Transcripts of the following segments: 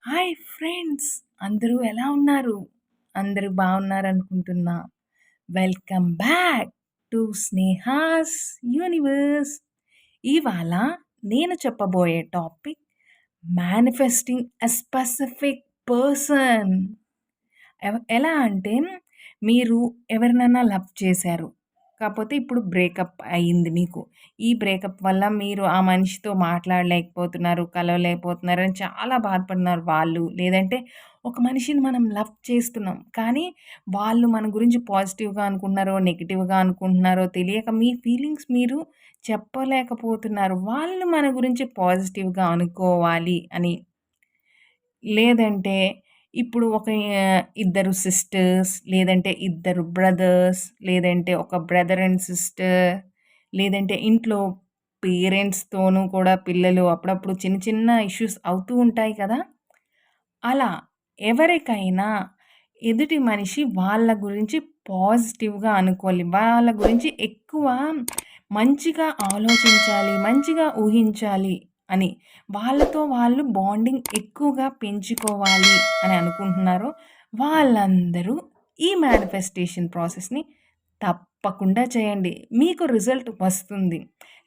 Hi friends! అందరూ ఎలా ఉన్నారు? అందరూ బాగున్నారనుకుంటున్నా. Welcome back to Sneha's universe. ఇవాళ నేను చెప్పబోయే topic manifesting a specific person. ఎలా అంటే మీరు ఎవరినైనా లవ్ చేశారు. కాపోతే ఇప్పుడు బ్రేకప్ అయింది మీకు. ఈ బ్రేకప్ వల్ల మీరు ఆ మనిషితో మాట్లాడలేకపోతున్నారు, కలవలేకపోతున్నారని చాలా బాధపడుతున్నారు వాళ్ళు. లేదంటే ఒక మనిషిని మనం లవ్ చేస్తున్నాం. కానీ వాళ్ళు మన గురించి పాజిటివ్‌గా అనుకుంటున్నారో, నెగెటివ్‌గా అనుకుంటున్నారో తెలియక మీ ఫీలింగ్స్ మీరు చెప్పలేకపోతున్నారు. వాళ్ళు మన గురించి పాజిటివ్‌గా అనుకోవాలి అని. లేదంటే ఇప్పుడు ఒక ఇద్దరు సిస్టర్స్, లేదంటే ఇద్దరు బ్రదర్స్, లేదంటే ఒక బ్రదర్ అండ్ సిస్టర్, లేదంటే ఇంట్లో పేరెంట్స్‌తోనూ కూడా పిల్లలు అప్పుడప్పుడు చిన్న చిన్న ఇష్యూస్ అవుతూ ఉంటాయి కదా! అలా ఎవరికైనా ఎదుటి మనిషి వాళ్ళ గురించి పాజిటివ్‌గా అనుకోవాలి. వాళ్ళ గురించి ఎక్కువ మంచిగా ఆలోచించాలి, మంచిగా ఊహించాలి అని. వాళ్ళతో వాళ్ళు బాండింగ్ ఎక్కువగా పెంచుకోవాలి అని అనుకుంటున్నారో వాళ్ళందరూ ఈ మేనిఫెస్టేషన్ ప్రాసెస్‌ని తప్పకుండా చేయండి. మీకు రిజల్ట్ వస్తుంది.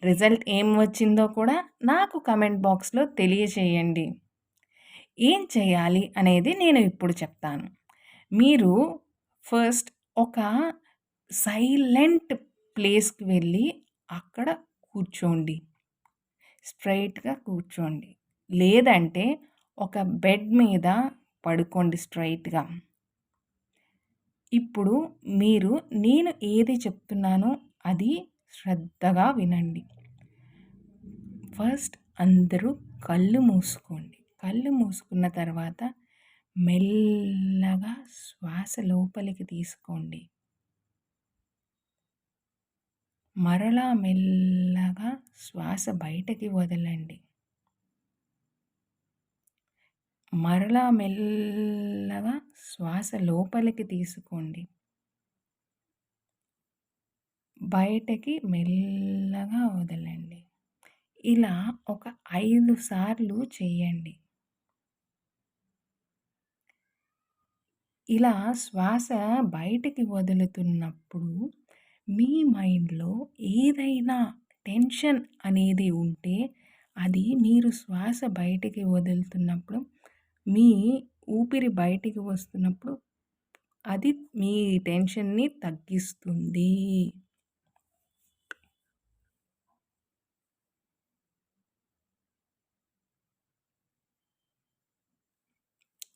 రిజల్ట్ ఏం వచ్చిందో కూడా నాకు కామెంట్ బాక్స్‌లో తెలియచేయండి. ఏం చేయాలి అనేది నేను ఇప్పుడు చెప్తాను. మీరు ఫస్ట్ ఒక సైలెంట్ ప్లేస్‌కి వెళ్ళి అక్కడ కూర్చోండి. స్ట్రెయిట్‌గా కూర్చోండి. లేదంటే ఒక బెడ్ మీద పడుకోండి స్ట్రెయిట్‌గా. ఇప్పుడు మీరు నేను ఏది చెప్తున్నానో అది శ్రద్ధగా వినండి. ఫస్ట్ అందరూ కళ్ళు మూసుకోండి. కళ్ళు మూసుకున్న తర్వాత మెల్లగా శ్వాస లోపలికి తీసుకోండి. మరలా మెల్లగా శ్వాస బయటకి వదలండి. మరలా మెల్లగా శ్వాస లోపలికి తీసుకోండి. బయటకి మెల్లగా వదలండి. ఇలా ఒక 5 సార్లు చేయండి. ఇలా శ్వాస బయటికి వదులుతున్నప్పుడు మీ మైండ్‌లో ఏదైనా టెన్షన్ అనేది ఉంటే అది మీరు శ్వాస బయటికి వదులుతున్నప్పుడు మీ ఊపిరి బయటికి వస్తున్నప్పుడు అది మీ టెన్షన్‌ని తగ్గిస్తుంది.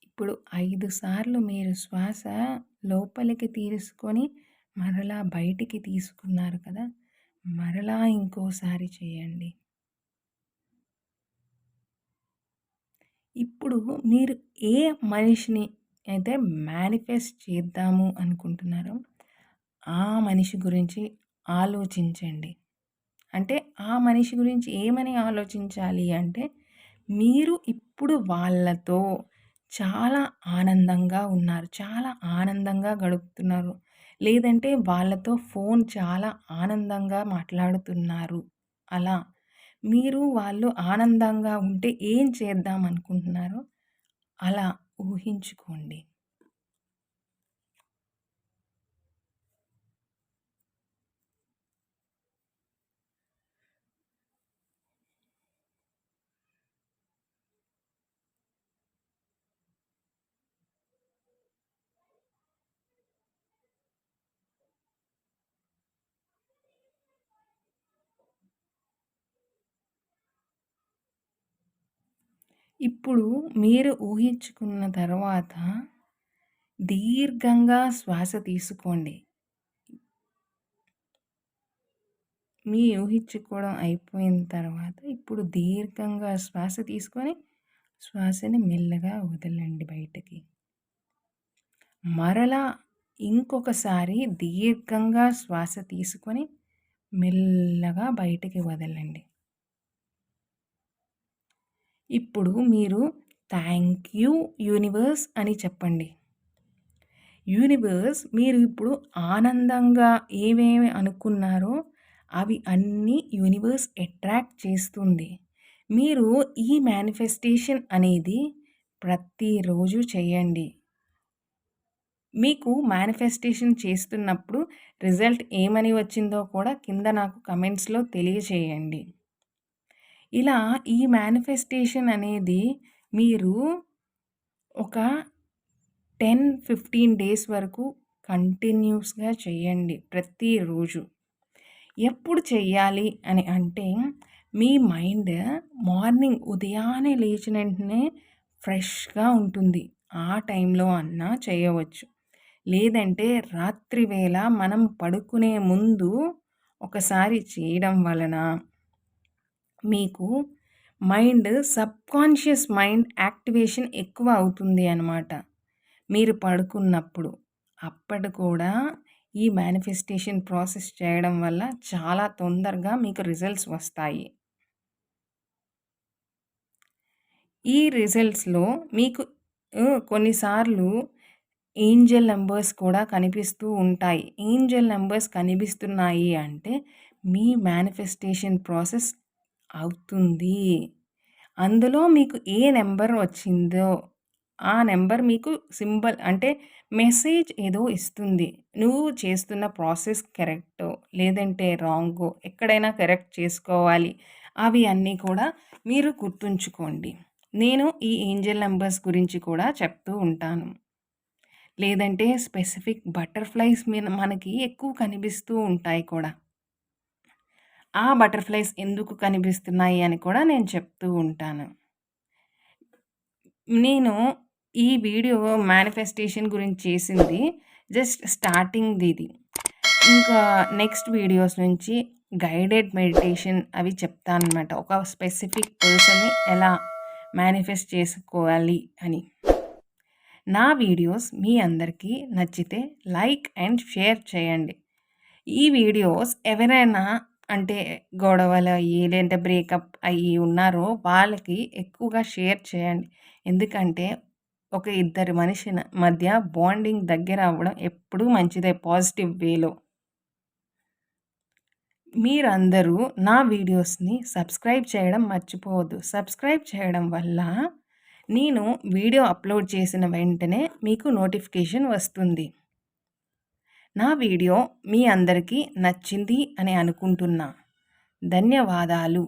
ఇప్పుడు 5 సార్లు మీరు శ్వాస లోపలికి తీసుకొని మరలా బయటికి తీసుకున్నారు కదా! మరలా ఇంకోసారి చేయండి. ఇప్పుడు మీరు ఏ మనిషిని అయితే మేనిఫెస్ట్ చేద్దాము అనుకుంటున్నారో, ఆ మనిషి గురించి ఆలోచించండి. అంటే ఆ మనిషి గురించి ఏమని ఆలోచించాలి అంటే, మీరు ఇప్పుడు వాళ్ళతో చాలా ఆనందంగా ఉన్నారు. చాలా ఆనందంగా గడుపుతున్నారు. లేదంటే వాళ్ళతో ఫోన్ చాలా ఆనందంగా మాట్లాడుతున్నారు. అలా మీరు వాళ్ళు ఆనందంగా ఉంటే ఏం చేద్దాం అనుకుంటున్నారో అలా ఊహించుకోండి. ఇప్పుడు మీరు ఊహించుకున్న తర్వాత దీర్ఘంగా శ్వాస తీసుకోండి. మీ ఊహించుకోవడం అయిపోయిన తర్వాత ఇప్పుడు దీర్ఘంగా శ్వాస తీసుకొని శ్వాసని మెల్లగా వదలండి బయటకి. మరలా ఇంకొకసారి దీర్ఘంగా శ్వాస తీసుకొని మెల్లగా బయటకి వదలండి. ఇప్పుడు మీరు థ్యాంక్ యూ యూనివర్స్ అని చెప్పండి. యూనివర్స్ మీరు ఇప్పుడు ఆనందంగా ఏవేమి అనుకున్నారో అవి అన్నీ యూనివర్స్ అట్రాక్ట్ చేస్తుంది. మీరు ఈ మేనిఫెస్టేషన్ అనేది ప్రతిరోజు చేయండి. మీకు మేనిఫెస్టేషన్ చేస్తున్నప్పుడు రిజల్ట్ ఏమని వచ్చిందో కూడా కింద నాకు కమెంట్స్‌లో తెలియచేయండి. ఇలా ఈ మేనిఫెస్టేషన్ అనేది మీరు ఒక 10, 15 డేస్ వరకు కంటిన్యూస్‌గా చేయండి ప్రతిరోజు. ఎప్పుడు చెయ్యాలి అని అంటే, మీ మైండ్ మార్నింగ్ ఉదయాన్నే లేచిన వెంటనే ఫ్రెష్‌గా ఉంటుంది. ఆ టైంలో అన్నా చేయవచ్చు. లేదంటే రాత్రి వేళ మనం పడుకునే ముందు ఒకసారి చేయడం వలన మీకు సబ్‌కాన్షియస్ మైండ్ యాక్టివేషన్ ఎక్కువ అవుతుంది అనమాట. మీరు పడుకున్నప్పుడు. అప్పడు కూడా ఈ మేనిఫెస్టేషన్ ప్రాసెస్ చేయడం వల్ల చాలా తొందరగా మీకు రిజల్ట్స్ వస్తాయి. ఈ రిజల్ట్స్‌లో మీకు కొన్నిసార్లు ఏంజెల్ నంబర్స్ కూడా కనిపిస్తూ ఉంటాయి. ఏంజెల్ నంబర్స్ కనిపిస్తున్నాయి అంటే మీ మేనిఫెస్టేషన్ ప్రాసెస్ అవుతుంది. అందులో మీకు ఏ నంబర్ వచ్చిందో ఆ నంబర్ మీకు సింబల్ అంటే మెసేజ్ ఏదో ఇస్తుంది. నువ్వు చేస్తున్న ప్రాసెస్ కరెక్టో లేదంటే రాంగో ఎక్కడైనా కరెక్ట్ చేసుకోవాలి. అవి అన్నీ కూడా మీరు గుర్తుంచుకోండి. నేను ఈ ఏంజెల్ నంబర్స్ గురించి కూడా చెప్తూ ఉంటాను. లేదంటే స్పెసిఫిక్ బటర్‌ఫ్లైస్ మనకి ఎక్కువ కనిపిస్తూ ఉంటాయి కూడా. ఆ బటర్‌ఫ్లైస్ ఎందుకు కనిపిస్తున్నాయి అని కూడా నేను చెప్తూ ఉంటాను. నేను ఈ వీడియో మేనిఫెస్టేషన్ గురించి చేసింది జస్ట్ స్టార్టింగ్‌దిది. ఇంకా నెక్స్ట్ వీడియోస్ నుంచి గైడెడ్ మెడిటేషన్ అవి చెప్తానన్నమాట. ఒక స్పెసిఫిక్ పర్సన్‌ని ఎలా మేనిఫెస్ట్ చేసుకోవాలి అని. నా వీడియోస్ మీ అందరికీ నచ్చితే లైక్ అండ్ షేర్ చేయండి. ఈ వీడియోస్ ఎవరైనా అంటే గొడవలు అయ్యి లేదంటే బ్రేకప్ అయ్యి ఉన్నారో వాళ్ళకి ఎక్కువగా షేర్ చేయండి. ఎందుకంటే ఒక ఇద్దరు మనిషి మధ్య బాండింగ్ దగ్గర అవ్వడం ఎప్పుడూ మంచిదే పాజిటివ్ వేలో. మీరందరూ నా వీడియోస్‌ని సబ్స్క్రైబ్ చేయడం మర్చిపోవద్దు. సబ్స్క్రైబ్ చేయడం వల్ల నేను వీడియో అప్లోడ్ చేసిన వెంటనే మీకు నోటిఫికేషన్ వస్తుంది. నా వీడియో మీ అందరికీ నచ్చింది అని అనుకుంటున్నా. ధన్యవాదాలు.